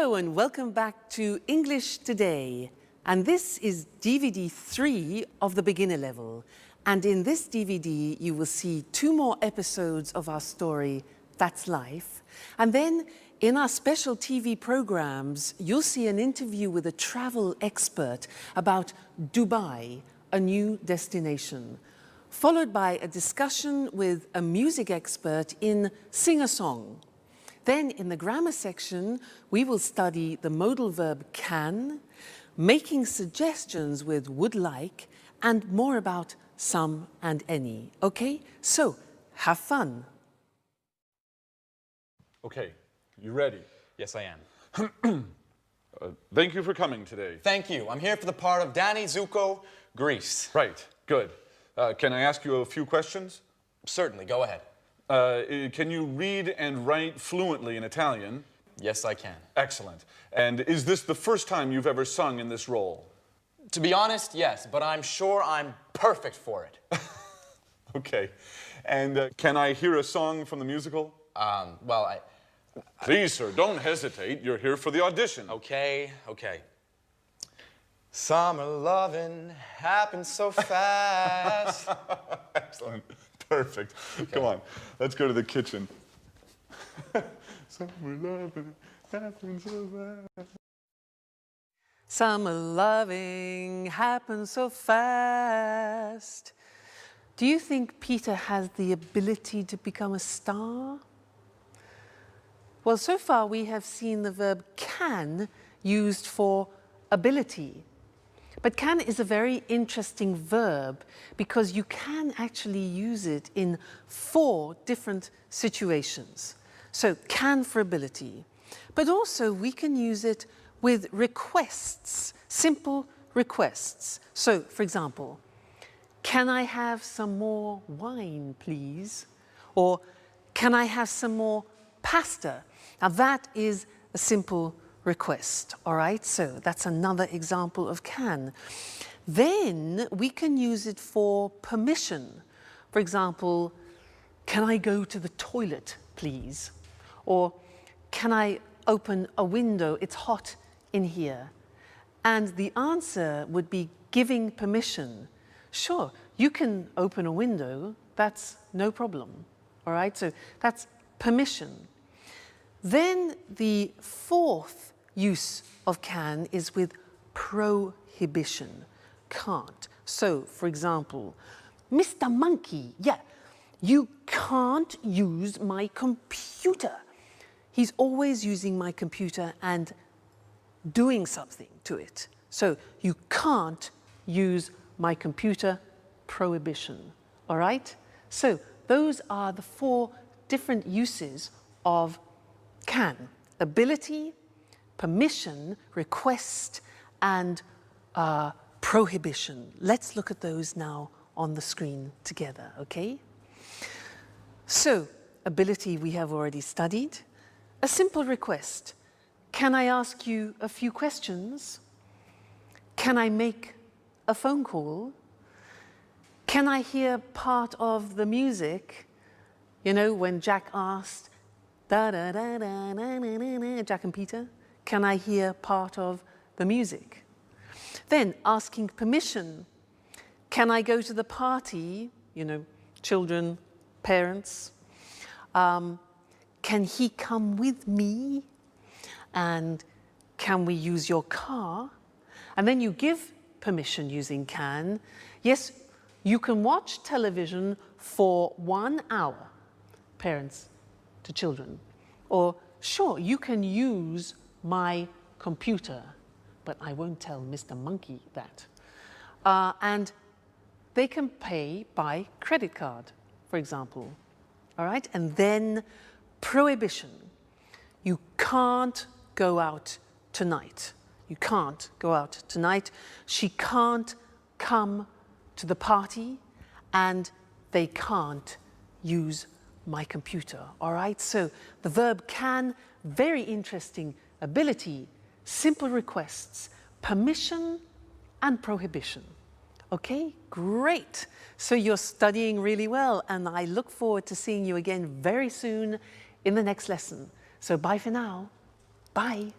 Hello and welcome back to English Today. And this is DVD 3 of the beginner level. And in this DVD, you will see 2 more episodes of our story, That's Life. And then in our special TV programs, you'll see an interview with a travel expert about Dubai, a new destination, followed by a discussion with a music expert in Sing a Song. Then in the grammar section, we will study the modal verb can, making suggestions with would like, and more about some and any. Okay, so have fun. Okay, you ready? Yes, I am. Thank you for coming today. Thank you. I'm here for the part of Danny Zuko, Greece. Right, good. Can I ask you a few questions? Certainly, go ahead. Can you read and write fluently in Italian? Yes, I can. Excellent. And is this the first time you've ever sung in this role? To be honest, yes, but I'm sure I'm perfect for it. Okay. And can I hear a song from the musical? Well, Please, sir, don't hesitate. You're here for the audition. Okay. Summer loving happens so fast. Excellent. Perfect. Okay. Come on. Let's go to the kitchen. Summer loving happens so fast. Summer loving happens so fast. Do you think Peter has the ability to become a star? Well, so far we have seen the verb can used for ability. But can is a very interesting verb because you can actually use it in 4 different situations. So can for ability, but also we can use it with requests, simple requests. So, for example, can I have some more wine, please? Or can I have some more pasta? Now that is a simple request, all right? So that's another example of can. Then we can use it for permission. For example, can I go to the toilet, please? Or can I open a window? It's hot in here. And the answer would be giving permission. Sure, you can open a window, that's no problem, all right? So that's permission. Then the 4th use of can is with prohibition, can't. So, for example, Mr. Monkey, yeah, you can't use my computer. He's always using my computer and doing something to it. So, you can't use my computer, prohibition, all right? So, those are the 4 different uses of can: ability, permission, request, and prohibition. Let's look at those now on the screen together, okay? So, ability we have already studied. A simple request. Can I ask you a few questions? Can I make a phone call? Can I hear part of the music? You know, when Jack asked, da-da-da-da-da-da-da, Jack and Peter? Can I hear part of the music? Then asking permission. Can I go to the party? You know, children, parents. Can he come with me? And can we use your car? And then you give permission using can. Yes, you can watch television for 1 hour, parents to children. Or sure, you can use my computer, but I won't tell Mr. Monkey that. And they can pay by credit card, for example, all right? And then prohibition. You can't go out tonight. You can't go out tonight. She can't come to the party, and they can't use my computer, all right? So the verb can, very interesting. Ability, simple requests, permission, and prohibition. Okay, great. So you're studying really well, and I look forward to seeing you again very soon in the next lesson. So bye for now. Bye.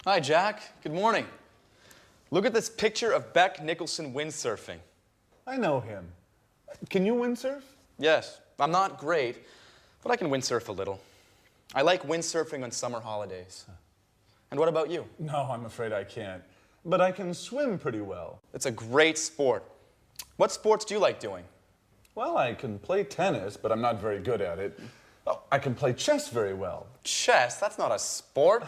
Hi, Jack. Good morning. Look at this picture of Beck Nicholson windsurfing. I know him. Can you windsurf? Yes, I'm not great, but I can windsurf a little. I like windsurfing on summer holidays. And what about you? No, I'm afraid I can't. But I can swim pretty well. It's a great sport. What sports do you like doing? Well, I can play tennis, but I'm not very good at it. Oh, I can play chess very well. Chess? That's not a sport.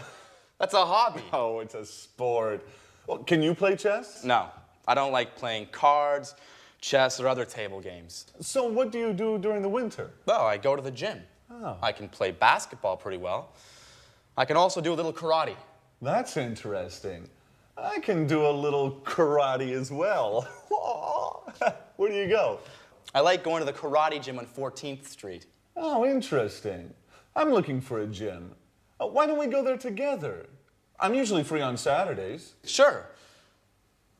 That's a hobby. Oh, it's a sport. Well, can you play chess? No, I don't like playing cards, chess, or other table games. So what do you do during the winter? Well, I go to the gym. Oh. I can play basketball pretty well. I can also do a little karate. That's interesting. I can do a little karate as well. Where do you go? I like going to the karate gym on 14th Street. Oh, interesting. I'm looking for a gym. Why don't we go there together? I'm usually free on Saturdays. Sure,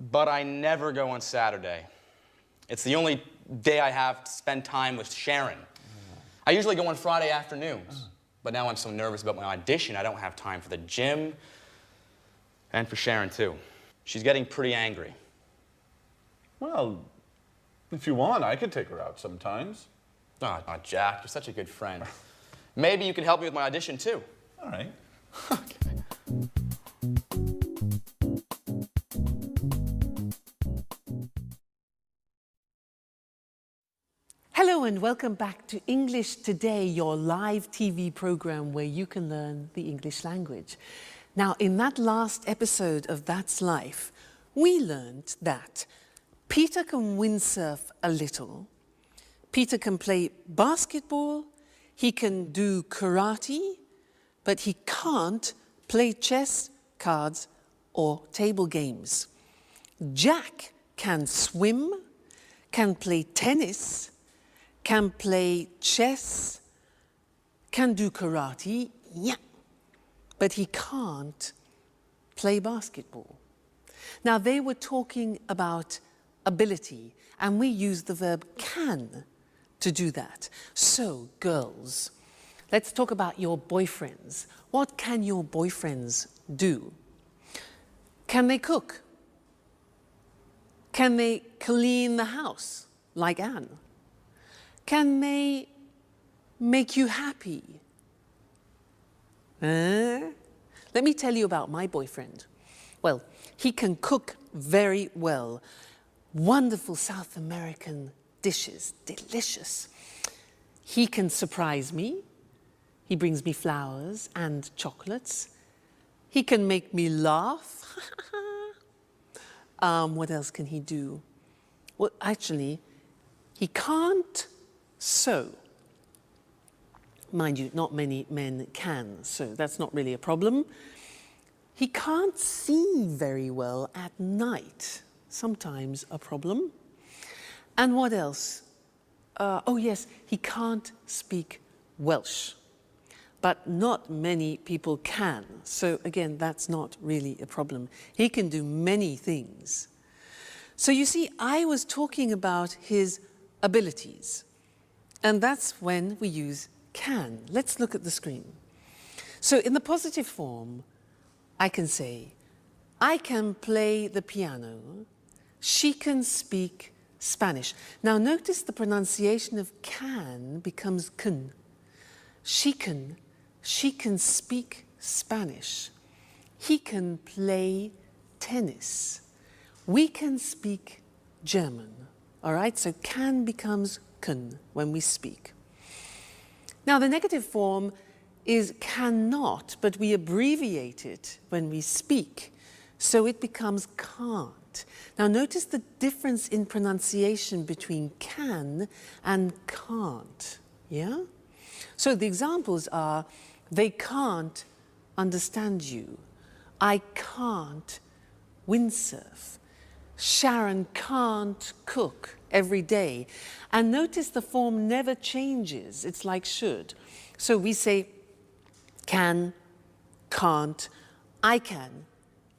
but I never go on Saturday. It's the only day I have to spend time with Sharon. I usually go on Friday afternoons, but now I'm so nervous about my audition, I don't have time for the gym and for Sharon, too. She's getting pretty angry. Well, if you want, I could take her out sometimes. Oh, Jack, you're such a good friend. Maybe you can help me with my audition, too. All right. Hello and welcome back to English Today, your live TV program where you can learn the English language. Now, in that last episode of That's Life, we learned that Peter can windsurf a little, Peter can play basketball, he can do karate, but he can't play chess, cards, or table games. Jack can swim, can play tennis, can play chess, can do karate, yeah, but he can't play basketball. Now, they were talking about ability, and we use the verb can to do that. So, girls, let's talk about your boyfriends. What can your boyfriends do? Can they cook? Can they clean the house, like Anne? Can they make you happy? Let me tell you about my boyfriend. Well, he can cook very well. Wonderful South American dishes, delicious. He can surprise me. He brings me flowers and chocolates. He can make me laugh. What else can he do? Well, actually, he can't sew. Mind you, not many men can sew. That's not really a problem. He can't see very well at night. Sometimes a problem. And what else? Oh yes, he can't speak Welsh. But not many people can. So again, that's not really a problem. He can do many things. So you see, I was talking about his abilities. And that's when we use can. Let's look at the screen. So in the positive form, I can say, I can play the piano. She can speak Spanish. Now notice the pronunciation of can becomes can. She can speak Spanish. He can play tennis. We can speak German. All right, so can becomes can when we speak. Now the negative form is cannot, but we abbreviate it when we speak, so it becomes can't. Now notice the difference in pronunciation between can and can't, yeah? So the examples are, they can't understand you. I can't windsurf. Sharon can't cook every day. And notice the form never changes. It's like should. So we say can, can't, I can,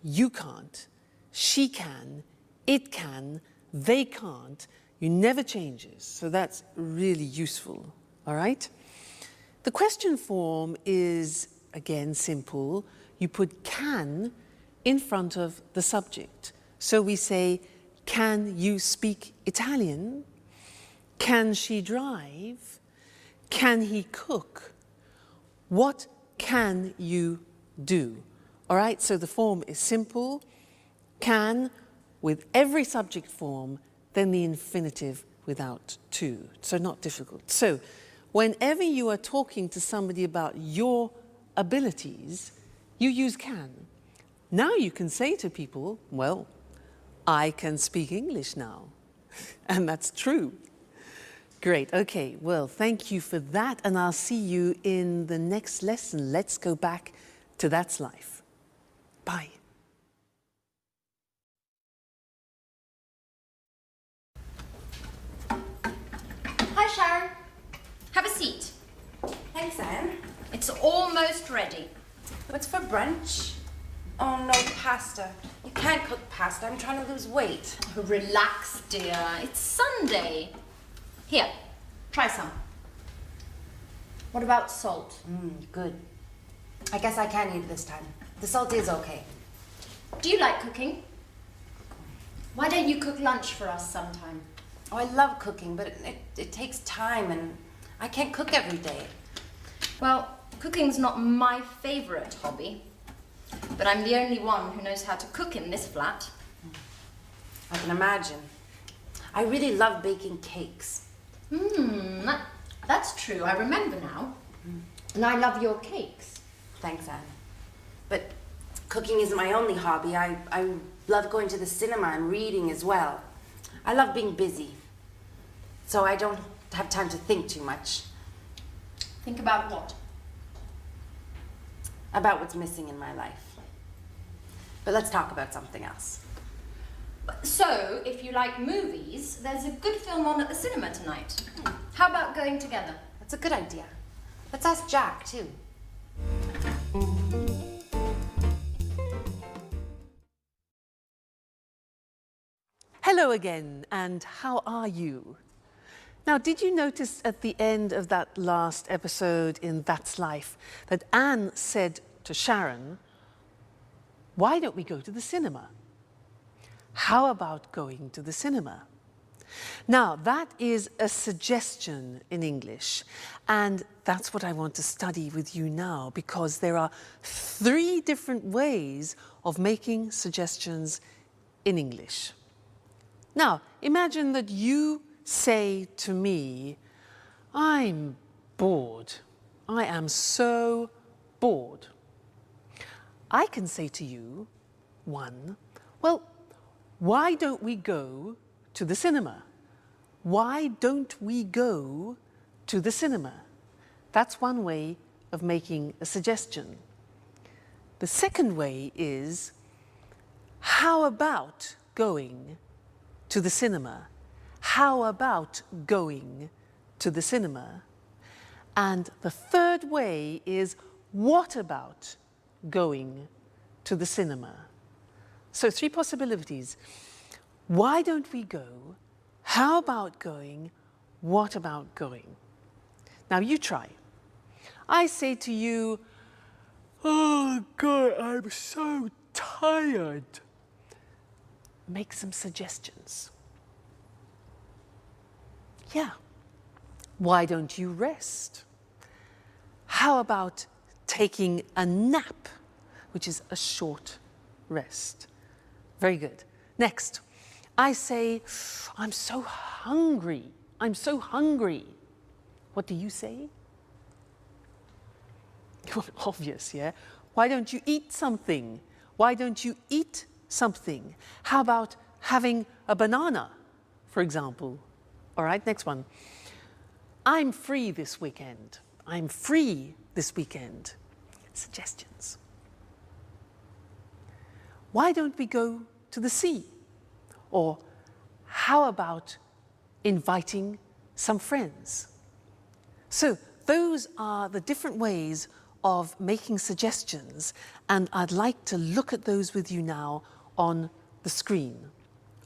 you can't, she can, it can, they can't. You never changes. So that's really useful, all right? The question form is, again, simple. You put can in front of the subject. So we say, can you speak Italian? Can she drive? Can he cook? What can you do? All right, so the form is simple. Can with every subject form, then the infinitive without to. So not difficult. So whenever you are talking to somebody about your abilities, you use can. Now you can say to people, well, I can speak English now. And that's true. Great, okay, well, thank you for that, and I'll see you in the next lesson. Let's go back to That's Life. Bye. Hi, Sharon. Have a seat. Thanks, Anne. It's almost ready. What's for brunch? Oh, no, pasta. You can't cook pasta. I'm trying to lose weight. Oh, relax, dear. It's Sunday. Here, try some. What about salt? Good. I guess I can eat this time. The salt is okay. Do you like cooking? Why don't you cook lunch for us sometime? Oh, I love cooking, but it takes time, and I can't cook every day. Well, cooking's not my favorite hobby, but I'm the only one who knows how to cook in this flat. I can imagine. I really love baking cakes. That's true. I remember now. And I love your cakes. Thanks, Anne. But cooking isn't my only hobby. I love going to the cinema and reading as well. I love being busy, so I don't have time to think too much. Think about what? About what's missing in my life. But let's talk about something else. So, if you like movies, there's a good film on at the cinema tonight. How about going together? That's a good idea. Let's ask Jack, too. Hello again, and how are you? Now, did you notice at the end of that last episode in That's Life that Anne said to Sharon, why don't we go to the cinema? How about going to the cinema? Now, that is a suggestion in English, and that's what I want to study with you now, because there are 3 different ways of making suggestions in English. Now, imagine that you say to me, I'm bored. I am so bored. I can say to you, 1, well, why don't we go to the cinema? Why don't we go to the cinema? That's one way of making a suggestion. The second way is, how about going to the cinema? How about going to the cinema? And the third way is, what about going to the cinema? So 3 possibilities. Why don't we go? How about going? What about going? Now you try. I say to you, oh God, I'm so tired. Make some suggestions. Yeah. Why don't you rest? How about taking a nap, which is a short rest? Very good. Next, I say, I'm so hungry. I'm so hungry. What do you say? Obvious, yeah? Why don't you eat something? Why don't you eat something? How about having a banana, for example? All right, next one. I'm free this weekend. I'm free this weekend. Suggestions. Why don't we go to the sea? Or how about inviting some friends? So those are the different ways of making suggestions, and I'd like to look at those with you now on the screen.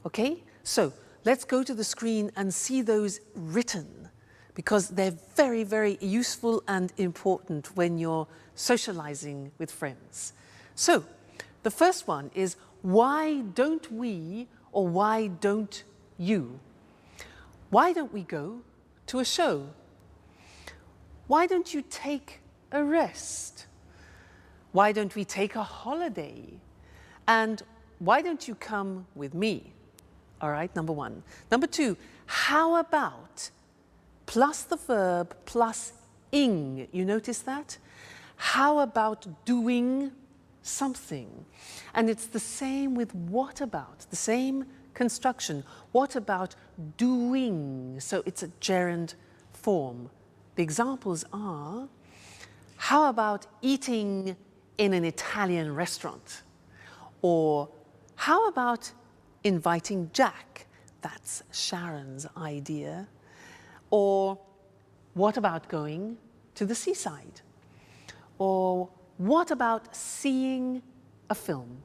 Okay? So let's go to the screen and see those written, because they're very, very useful and important when you're socializing with friends. So The first one is, why don't we, or why don't you? Why don't we go to a show? Why don't you take a rest? Why don't we take a holiday? And why don't you come with me? All right, number one. Number two, how about plus the verb plus ing? You notice that? How about doing something? And it's the same with what about, the same construction. What about doing? So it's a gerund form. The examples are, how about eating in an Italian restaurant? Or how about inviting Jack? That's Sharon's idea. Or what about going to the seaside? Or what about seeing a film?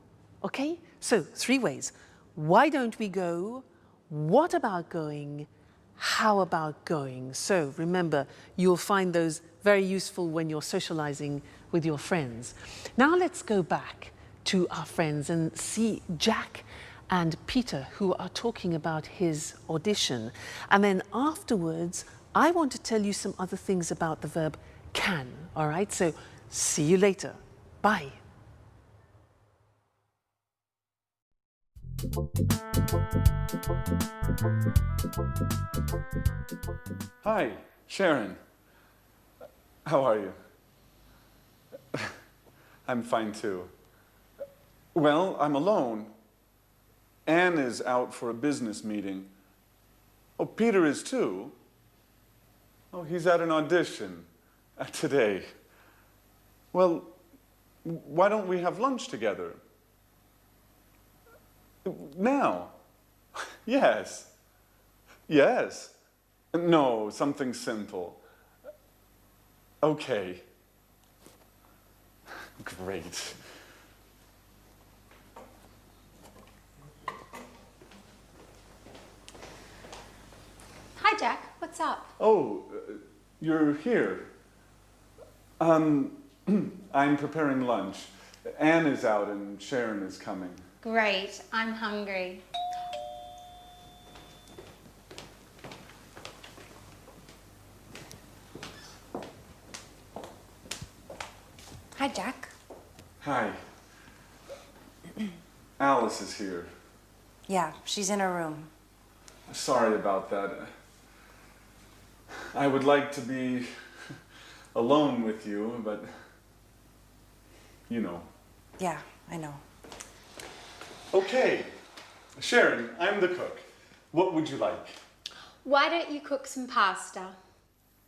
Okay, so 3 ways. Why don't we go? What about going? How about going? So remember, you'll find those very useful when you're socializing with your friends. Now let's go back to our friends and see Jack and Peter, who are talking about his audition. And then afterwards, I want to tell you some other things about the verb can, all right? So see you later. Bye. Hi, Sharon. How are you? I'm fine too. Well, I'm alone. Anne is out for a business meeting. Oh, Peter is too. Oh, he's at an audition today. Well, why don't we have lunch together? Now? Yes. Yes. No, something simple. Okay. Great. Hi, Jack. What's up? Oh, you're here. I'm preparing lunch. Anne is out and Sharon is coming. Great. I'm hungry. Hi, Jack. Hi. Alice is here. Yeah, she's in her room. Sorry about that. I would like to be alone with you, but you know. Yeah, I know. Okay, Sharon, I'm the cook. What would you like? Why don't you cook some pasta?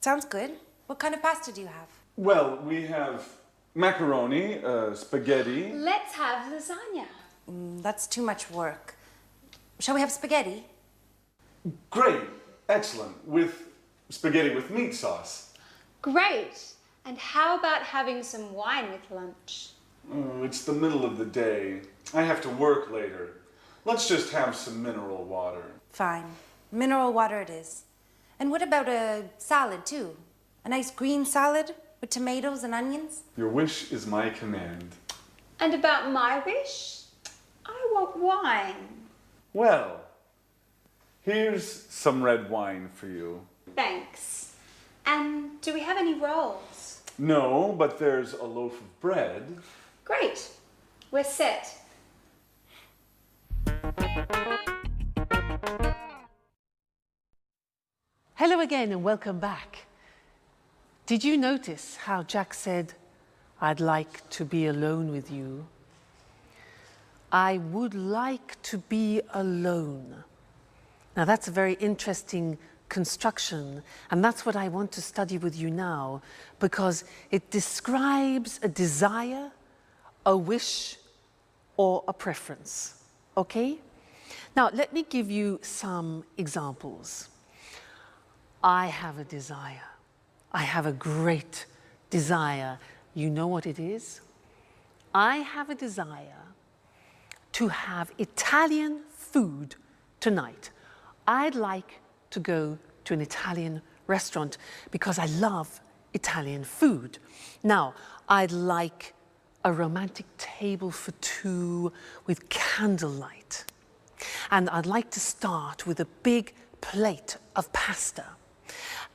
Sounds good. What kind of pasta do you have? Well, we have macaroni, spaghetti. Let's have lasagna. That's too much work. Shall we have spaghetti? Great, excellent, with spaghetti with meat sauce. Great. And how about having some wine with lunch? Oh, it's the middle of the day. I have to work later. Let's just have some mineral water. Fine. Mineral water it is. And what about a salad, too? A nice green salad with tomatoes and onions? Your wish is my command. And about my wish? I want wine. Well, here's some red wine for you. Thanks. And do we have any rolls? No, but there's a loaf of bread. Great. We're set. Hello again and welcome back. Did you notice how Jack said, I'd like to be alone with you? I would like to be alone. Now that's a very interesting construction, and that's what I want to study with you now, because it describes a desire, a wish, or a preference, okay? Now let me give you some examples. I have a desire. I have a great desire. You know what it is? I have a desire to have Italian food tonight. I'd like to go to an Italian restaurant because I love Italian food. Now, I'd like a romantic table for two with candlelight. And I'd like to start with a big plate of pasta.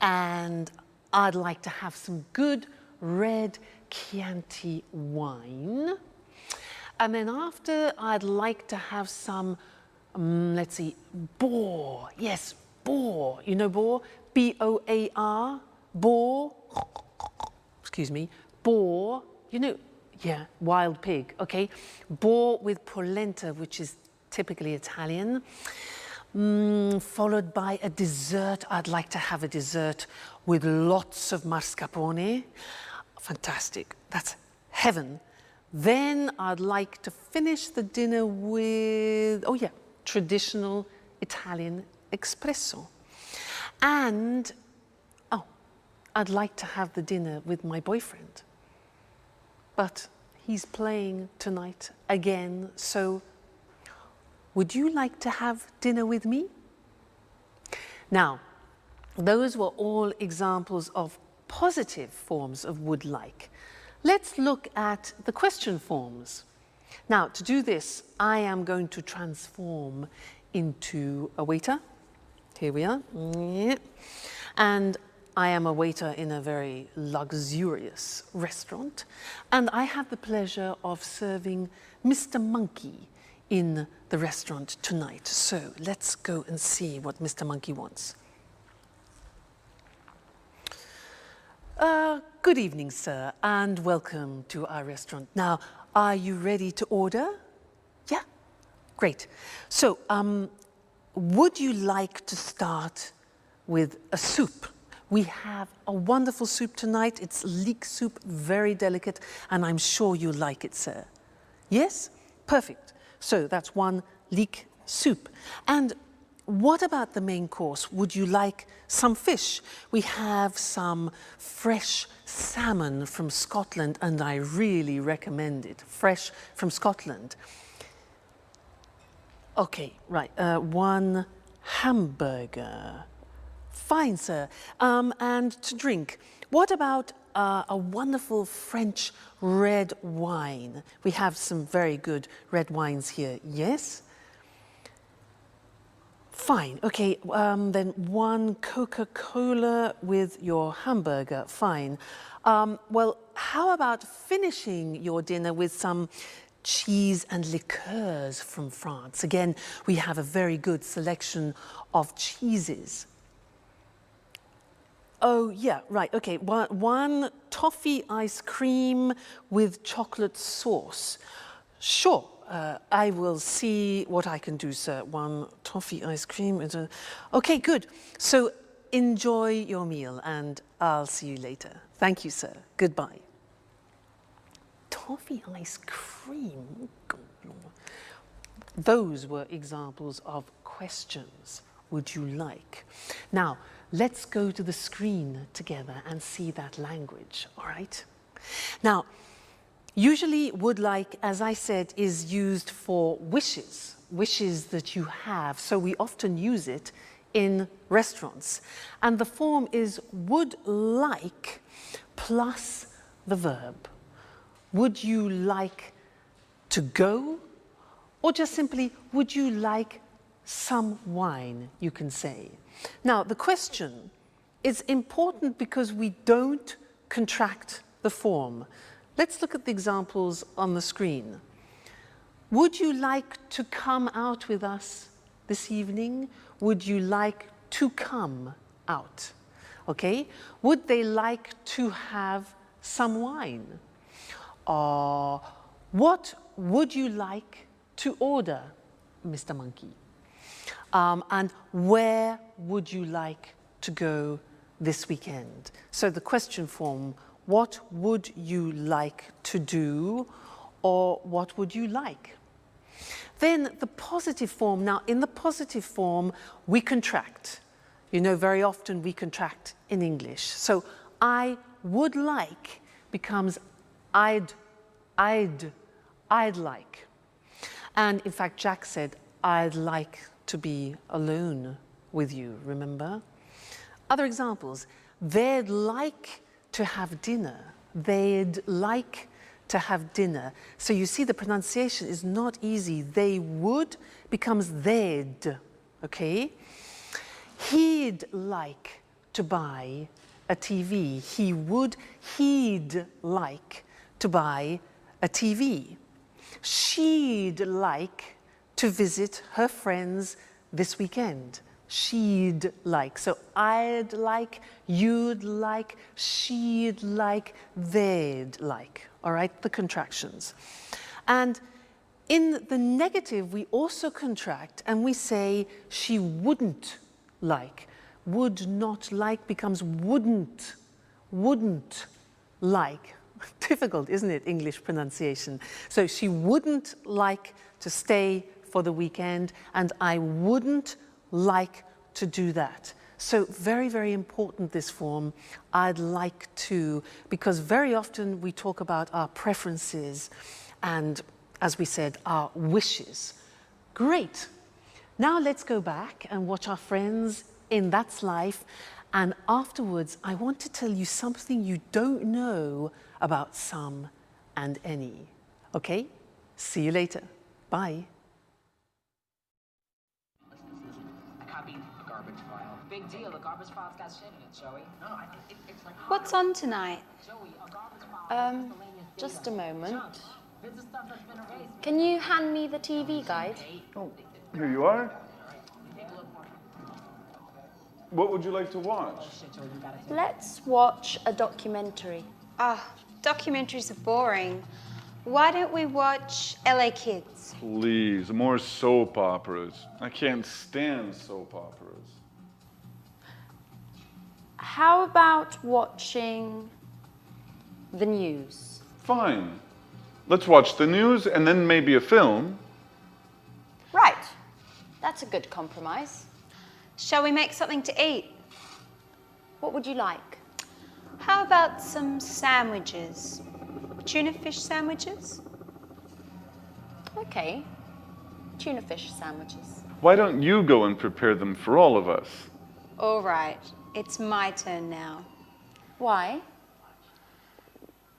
And I'd like to have some good red Chianti wine. And then after, I'd like to have some, let's see, boar. Yes, boar. You know boar? B-O-A-R, boar. Excuse me, boar. You know, yeah, wild pig, okay? Boar with polenta, which is typically Italian. Followed by a dessert. I'd like to have a dessert with lots of mascarpone. Fantastic, that's heaven. Then I'd like to finish the dinner with, oh yeah, traditional Italian espresso. And, oh, I'd like to have the dinner with my boyfriend. But he's playing tonight again, so would you like to have dinner with me? Now, those were all examples of positive forms of would like. Let's look at the question forms. Now, to do this, I am going to transform into a waiter. Here we are. And I am a waiter in a very luxurious restaurant. And I have the pleasure of serving Mr. Monkey in the restaurant tonight. So let's go and see what Mr. Monkey wants. Good evening, sir, and welcome to our restaurant. Now, are you ready to order? Yeah? Great. So, would you like to start with a soup? We have a wonderful soup tonight. It's leek soup, very delicate, and I'm sure you like it, sir. Yes? Perfect. So that's one leek soup. And what about the main course? Would you like some fish? We have some fresh salmon from Scotland, and I really recommend it. Fresh from Scotland. Okay, right. One hamburger. Fine, sir. And to drink, what about a wonderful French red wine? We have some very good red wines here. Yes? Fine. Okay, then one Coca-Cola with your hamburger. Fine. Well, how about finishing your dinner with some cheese and liqueurs from France? Again, we have a very good selection of cheeses. Oh, yeah, right, okay. One toffee ice cream with chocolate sauce. Sure, I will see what I can do, sir. One toffee ice cream. Okay, good. So enjoy your meal, and I'll see you later. Thank you, sir. Goodbye. Toffee ice cream? Those were examples of questions. Would you like? Now, let's go to the screen together and see that language, all right? Now, usually would like, as I said, is used for wishes that you have. So we often use it in restaurants. And the form is would like plus the verb. Would you like to go? Or just simply, would you like some wine, you can say. Now, the question is important because we don't contract the form. Let's look at the examples on the screen. Would you like to come out with us this evening? Would you like to come out? Okay? Would they like to have some wine? What would you like to order, Mr. Monkey? And where would you like to go this weekend? So the question form, what would you like to do, or what would you like? Then the positive form. Now, in the positive form, we contract. You know, very often we contract in English. So I would like becomes I'd like. And in fact, Jack said, I'd like to be alone with you, remember? Other examples, they'd like to have dinner. They'd like to have dinner. So you see the pronunciation is not easy. They would becomes they'd, okay? He'd like to buy a TV. He'd like to buy a TV. She'd like to visit her friends this weekend. She'd like. So I'd like, you'd like, she'd like, they'd like. All right, the contractions. And in the negative, we also contract and we say she wouldn't like. Would not like becomes wouldn't like. Difficult, isn't it, English pronunciation? So she wouldn't like to stay for the weekend, and I wouldn't like to do that. So very, very important, this form, I'd like to, because very often we talk about our preferences and, as we said, our wishes. Great. Now let's go back and watch our friends in That's Life, and afterwards I want to tell you something you don't know about some and any. Okay? See you later. Bye. Big deal. The garbage file's got shit in it, Joey. No, it's like. What's on tonight? Joey, a garbage file. Just a moment. This is stuff that's been erased. Can you hand me the TV guide? Oh, here you are. What would you like to watch? Let's watch a documentary. Ah, documentaries are boring. Why don't we watch LA Kids? Please, more soap operas. I can't stand soap operas. How about watching the news? Fine. Let's watch the news and then maybe a film. Right. That's a good compromise. Shall we make something to eat? What would you like? How about some sandwiches? Tuna fish sandwiches? Okay. Tuna fish sandwiches. Why don't you go and prepare them for all of us? All right, it's my turn now. Why?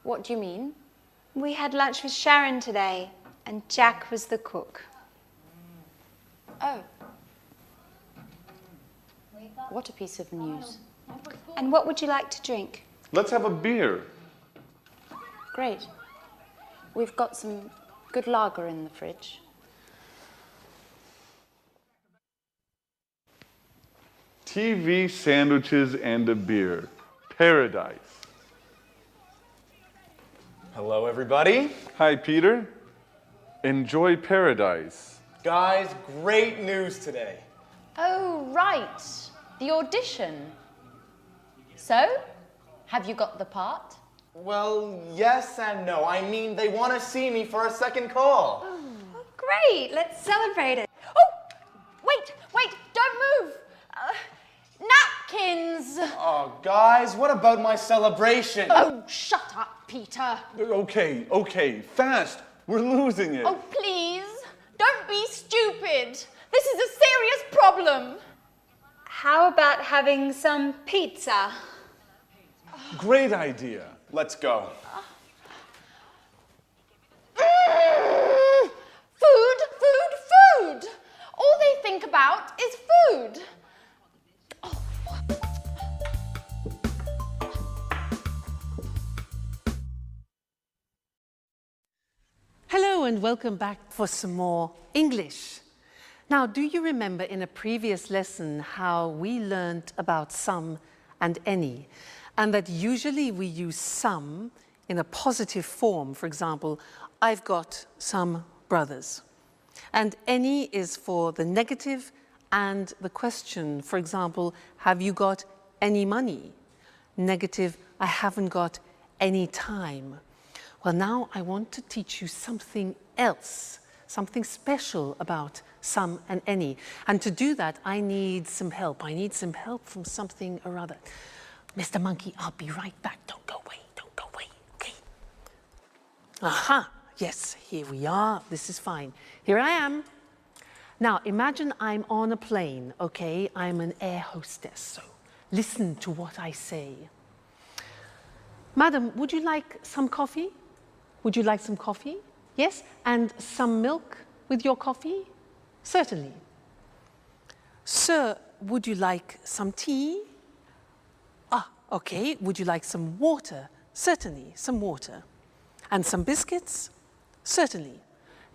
What do you mean? We had lunch with Sharon today, and Jack was the cook. Oh. What a piece of news. And what would you like to drink? Let's have a beer. Great. We've got some good lager in the fridge. TV, sandwiches, and a beer. Paradise. Hello, everybody. Hi, Peter. Enjoy paradise. Guys, great news today. Oh, right. The audition. So, have you got the part? Well, yes and no. I mean, they want to see me for a second call. Oh, great, let's celebrate it. Oh, wait, don't move. Napkins. Oh, guys, what about my celebration? Oh, shut up, Peter. Okay, fast. We're losing it. Oh, please, don't be stupid. This is a serious problem. How about having some pizza? Great idea. Let's go. Food. All they think about is food. Hello and welcome back for some more English. Now, do you remember in a previous lesson how we learned about some and any, and that usually we use some in a positive form? For example, I've got some brothers. And any is for the negative and the question. For example, have you got any money? Negative, I haven't got any time. Well, now I want to teach you something else, something special about some and any. And to do that, I need some help. I need some help from something or other. Mr. Monkey, I'll be right back. Don't go away, okay? Aha, yes, here we are. This is fine. Here I am. Now, imagine I'm on a plane, okay? I'm an air hostess, so listen to what I say. Madam, would you like some coffee? Would you like some coffee? Yes? And some milk with your coffee? Certainly. Sir, would you like some tea? Ah, okay. Would you like some water? Certainly, some water. And some biscuits? Certainly.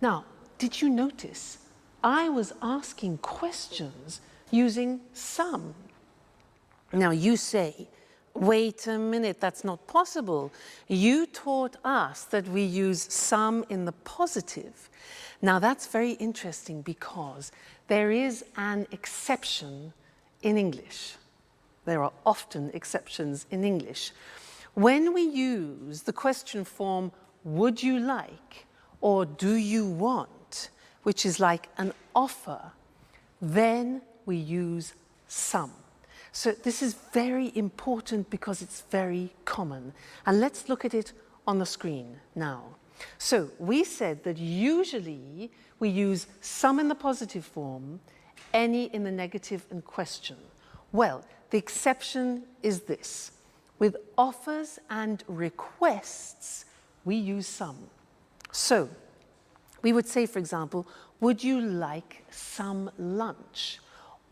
Now, did you notice I was asking questions using some? Now you say, wait a minute, that's not possible. You taught us that we use some in the positive. Now that's very interesting because there is an exception in English. There are often exceptions in English. When we use the question form, would you like, or do you want, which is like an offer, then we use some. So this is very important because it's very common. And let's look at it on the screen now. So we said that usually we use some in the positive form, any in the negative and question. Well, the exception is this. With offers and requests, we use some. So we would say, for example, would you like some lunch?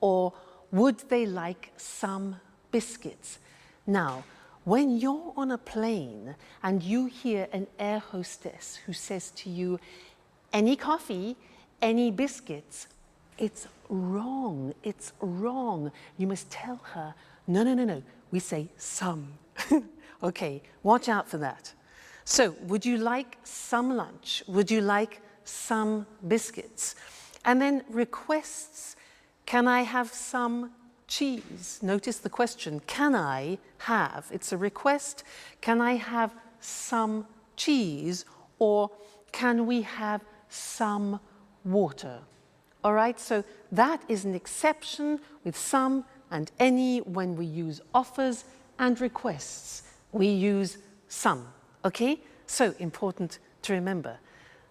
Or would they like some biscuits? Now, when you're on a plane and you hear an air hostess who says to you, any coffee, any biscuits, it's wrong, it's wrong. You must tell her, no, no, no, no, we say some. Okay, watch out for that. So, would you like some lunch? Would you like some biscuits? And then requests, can I have some cheese? Notice the question, can I have? It's a request. Can I have some cheese? Or can we have some water? All right, so that is an exception with some and any when we use offers and requests. We use some, okay? So important to remember.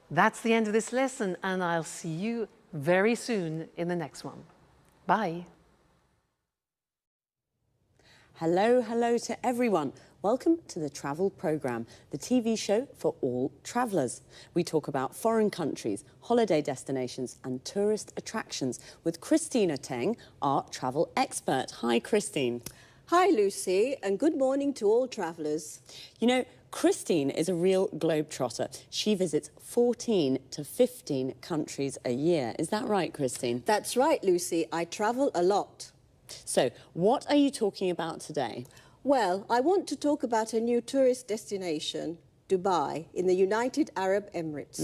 That's the end of this lesson, and I'll see you very soon in the next one. Bye. Hello, hello to everyone. Welcome to the Travel Programme, the TV show for all travellers. We talk about foreign countries, holiday destinations and tourist attractions with Christina Teng, our travel expert. Hi, Christine. Hi, Lucy, and good morning to all travellers. You know, Christine is a real globetrotter. She visits 14 to 15 countries a year. Is that right, Christine? That's right, Lucy. I travel a lot. So, what are you talking about today? Well, I want to talk about a new tourist destination, Dubai, in the United Arab Emirates.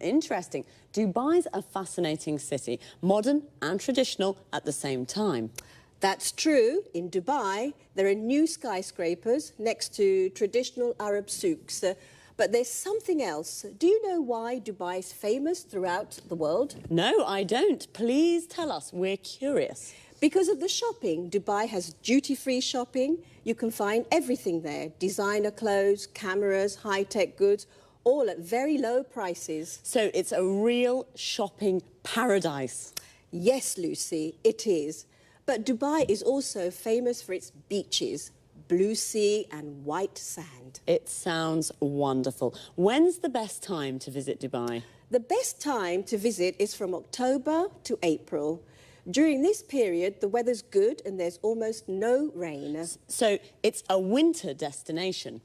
Interesting. Dubai's a fascinating city, modern and traditional at the same time. That's true. In Dubai, there are new skyscrapers next to traditional Arab souks. But there's something else. Do you know why Dubai is famous throughout the world? No, I don't. Please tell us. We're curious. Because of the shopping. Dubai has duty-free shopping. You can find everything there. Designer clothes, cameras, high-tech goods, all at very low prices. So it's a real shopping paradise. Yes, Lucy, it is. But Dubai is also famous for its beaches, blue sea and white sand. It sounds wonderful. When's the best time to visit Dubai? The best time to visit is from October to April. During this period, the weather's good and there's almost no rain. So it's a winter destination?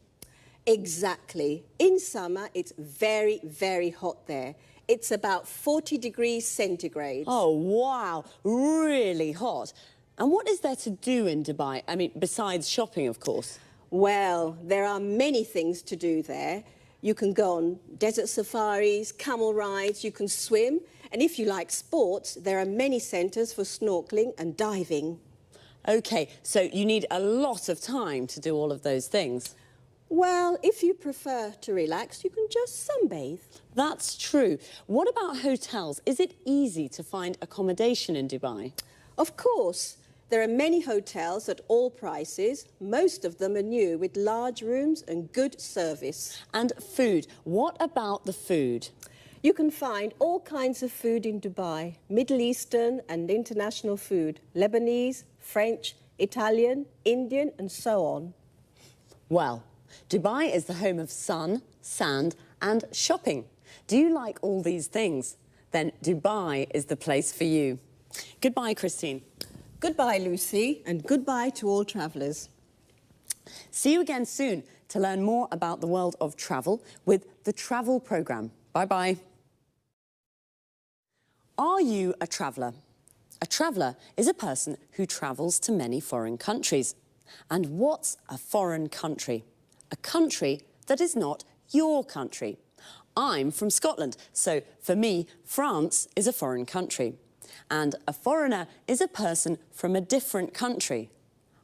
Exactly. In summer, it's very, very hot there. It's about 40 degrees centigrade. Oh, wow. Really hot. And what is there to do in Dubai? I mean, besides shopping, of course. Well, there are many things to do there. You can go on desert safaris, camel rides, you can swim. And if you like sports, there are many centres for snorkelling and diving. OK, so you need a lot of time to do all of those things. Well, if you prefer to relax, you can just sunbathe. That's true. What about hotels? Is it easy to find accommodation in Dubai? Of course. There are many hotels at all prices. Most of them are new, with large rooms and good service. And food. What about the food? You can find all kinds of food in Dubai. Middle Eastern and international food. Lebanese, French, Italian, Indian and so on. Well, Dubai is the home of sun, sand and shopping. Do you like all these things? Then Dubai is the place for you. Goodbye, Christine. Goodbye, Lucy, and goodbye to all travellers. See you again soon to learn more about the world of travel with the Travel Programme. Bye-bye. Are you a traveller? A traveller is a person who travels to many foreign countries. And what's a foreign country? A country that is not your country. I'm from Scotland, so for me, France is a foreign country. And a foreigner is a person from a different country.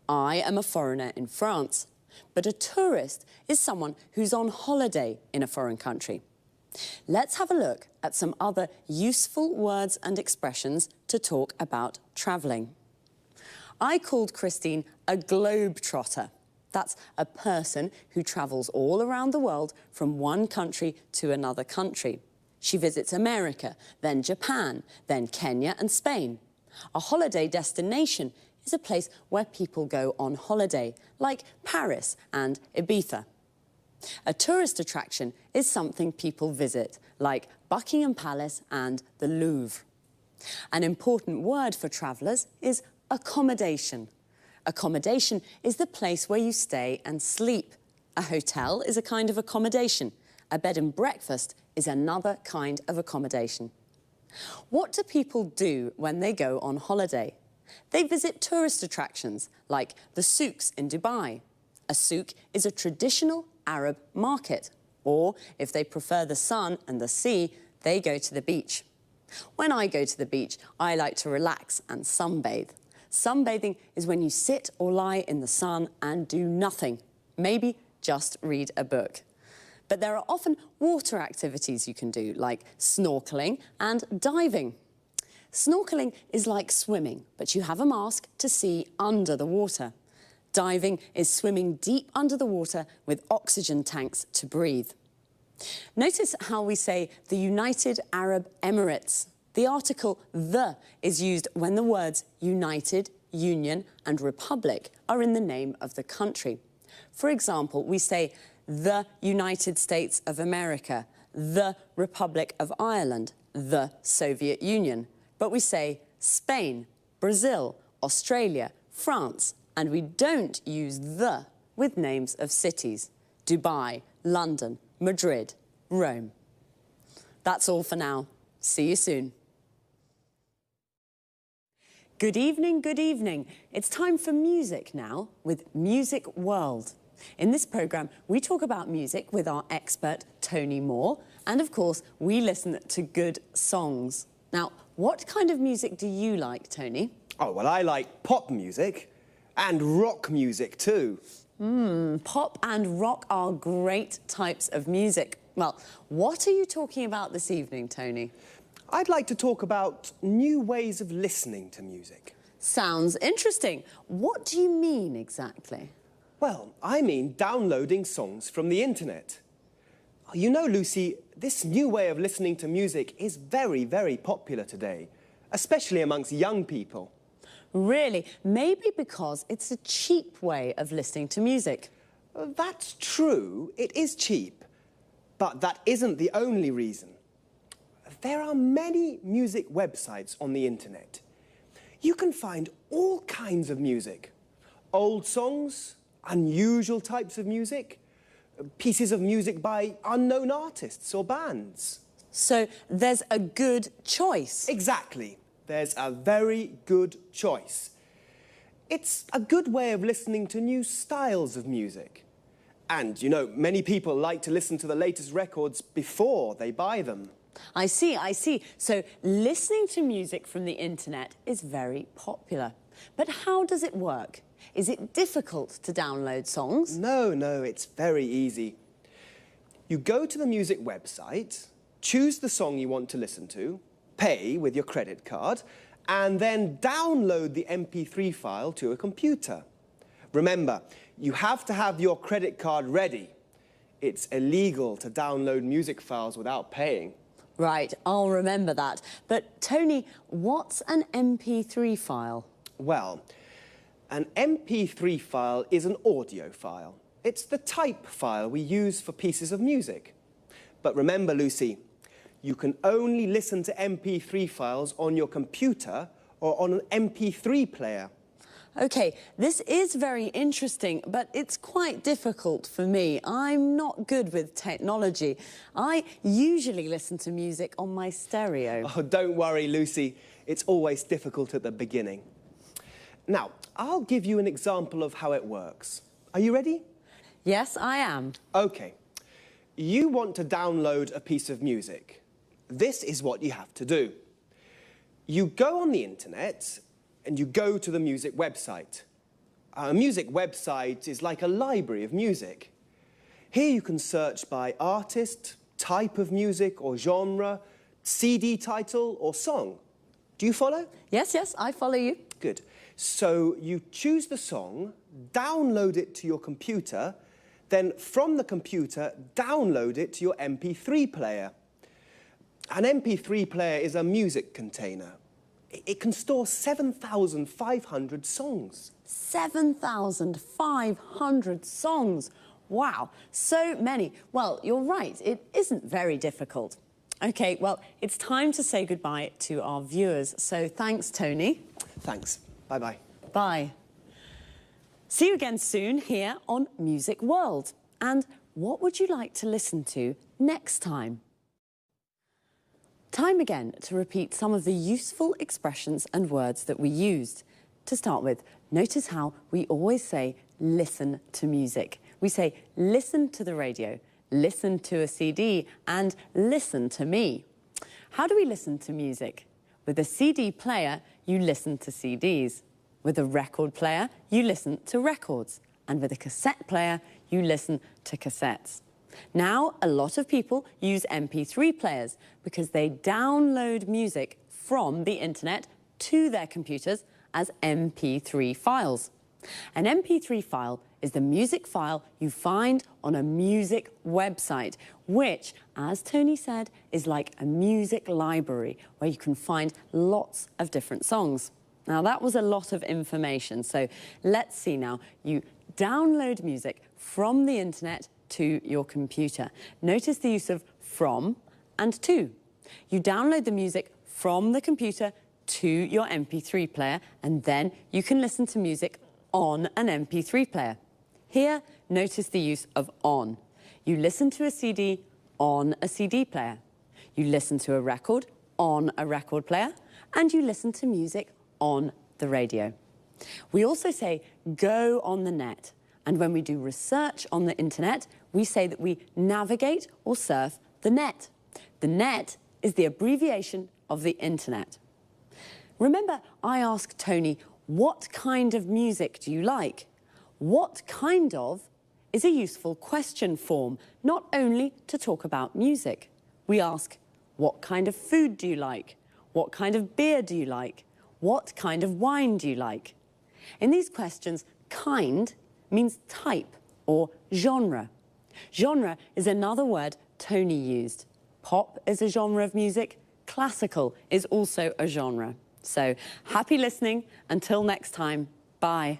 I am a foreigner in France, but a tourist is someone who's on holiday in a foreign country. Let's have a look at some other useful words and expressions to talk about travelling. I called Christine a globetrotter. That's a person who travels all around the world from one country to another country. She visits America, then Japan, then Kenya and Spain. A holiday destination is a place where people go on holiday, like Paris and Ibiza. A tourist attraction is something people visit, like Buckingham Palace and the Louvre. An important word for travellers is accommodation. Accommodation is the place where you stay and sleep. A hotel is a kind of accommodation. A bed and breakfast is another kind of accommodation. What do people do when they go on holiday? They visit tourist attractions, like the souks in Dubai. A souk is a traditional Arab market. Or, if they prefer the sun and the sea, they go to the beach. When I go to the beach, I like to relax and sunbathe. Sunbathing is when you sit or lie in the sun and do nothing. Maybe just read a book. But there are often water activities you can do, like snorkeling and diving. Snorkeling is like swimming, but you have a mask to see under the water. Diving is swimming deep under the water with oxygen tanks to breathe. Notice how we say the United Arab Emirates. The article "the" is used when the words United, Union and Republic are in the name of the country. For example, we say the United States of America, the Republic of Ireland, the Soviet Union. But we say Spain, Brazil, Australia, France, and we don't use the with names of cities. Dubai, London, Madrid, Rome. That's all for now. See you soon. Good evening, good evening. It's time for music now with Music World. In this programme, we talk about music with our expert, Tony Moore, and of course, we listen to good songs. Now, what kind of music do you like, Tony? Oh, well, I like pop music and rock music too. Pop and rock are great types of music. Well, what are you talking about this evening, Tony? I'd like to talk about new ways of listening to music. Sounds interesting. What do you mean exactly? Well, I mean downloading songs from the internet. You know, Lucy, this new way of listening to music is very, very popular today, especially amongst young people. Really? Maybe because it's a cheap way of listening to music. That's true, it is cheap, but that isn't the only reason. There are many music websites on the internet. You can find all kinds of music. Old songs, unusual types of music, pieces of music by unknown artists or bands. So there's a good choice. Exactly. There's a very good choice. It's a good way of listening to new styles of music. And, you know, many people like to listen to the latest records before they buy them. I see, I see. So listening to music from the internet is very popular. But how does it work? Is it difficult to download songs? No, it's very easy. You go to the music website, choose the song you want to listen to, pay with your credit card, and then download the MP3 file to a computer. Remember, you have to have your credit card ready. It's illegal to download music files without paying. Right, I'll remember that. But, Tony, what's an MP3 file? Well, an MP3 file is an audio file. It's the type file we use for pieces of music. But remember, Lucy, you can only listen to MP3 files on your computer or on an MP3 player. OK, this is very interesting, but it's quite difficult for me. I'm not good with technology. I usually listen to music on my stereo. Oh, don't worry, Lucy. It's always difficult at the beginning. Now, I'll give you an example of how it works. Are you ready? Yes, I am. OK. You want to download a piece of music. This is what you have to do. You go on the internet and you go to the music website. A music website is like a library of music. Here you can search by artist, type of music or genre, CD title or song. Do you follow? Yes, yes, I follow you. Good. So you choose the song, download it to your computer, then from the computer, download it to your MP3 player. An MP3 player is a music container. It can store 7,500 songs. 7,500 songs. Wow, so many. Well, you're right, it isn't very difficult. OK, well, it's time to say goodbye to our viewers. So thanks, Tony. Thanks. Bye-bye. Bye. See you again soon here on Music World. And what would you like to listen to next time? Time again to repeat some of the useful expressions and words that we used. To start with, notice how we always say listen to music. We say listen to the radio, listen to a CD, and listen to me. How do we listen to music? With a CD player, you listen to CDs. With a record player, you listen to records. And with a cassette player, you listen to cassettes. Now, a lot of people use MP3 players because they download music from the internet to their computers as MP3 files. An MP3 file is the music file you find on a music website, which, as Tony said, is like a music library where you can find lots of different songs. Now, that was a lot of information, so let's see now. You download music from the internet to your computer. Notice the use of from and to. You download the music from the computer to your MP3 player, and then you can listen to music on an MP3 player. Here, notice the use of on. You listen to a CD on a CD player. You listen to a record on a record player, and you listen to music on the radio. We also say go on the net. And when we do research on the internet, we say that we navigate or surf the net. The net is the abbreviation of the internet. Remember, I asked Tony, what kind of music do you like? What kind of is a useful question form, not only to talk about music. We ask, what kind of food do you like? What kind of beer do you like? What kind of wine do you like? In these questions, kind means type or genre. Genre is another word Tony used. Pop is a genre of music. Classical is also a genre. So, happy listening. Until next time, bye.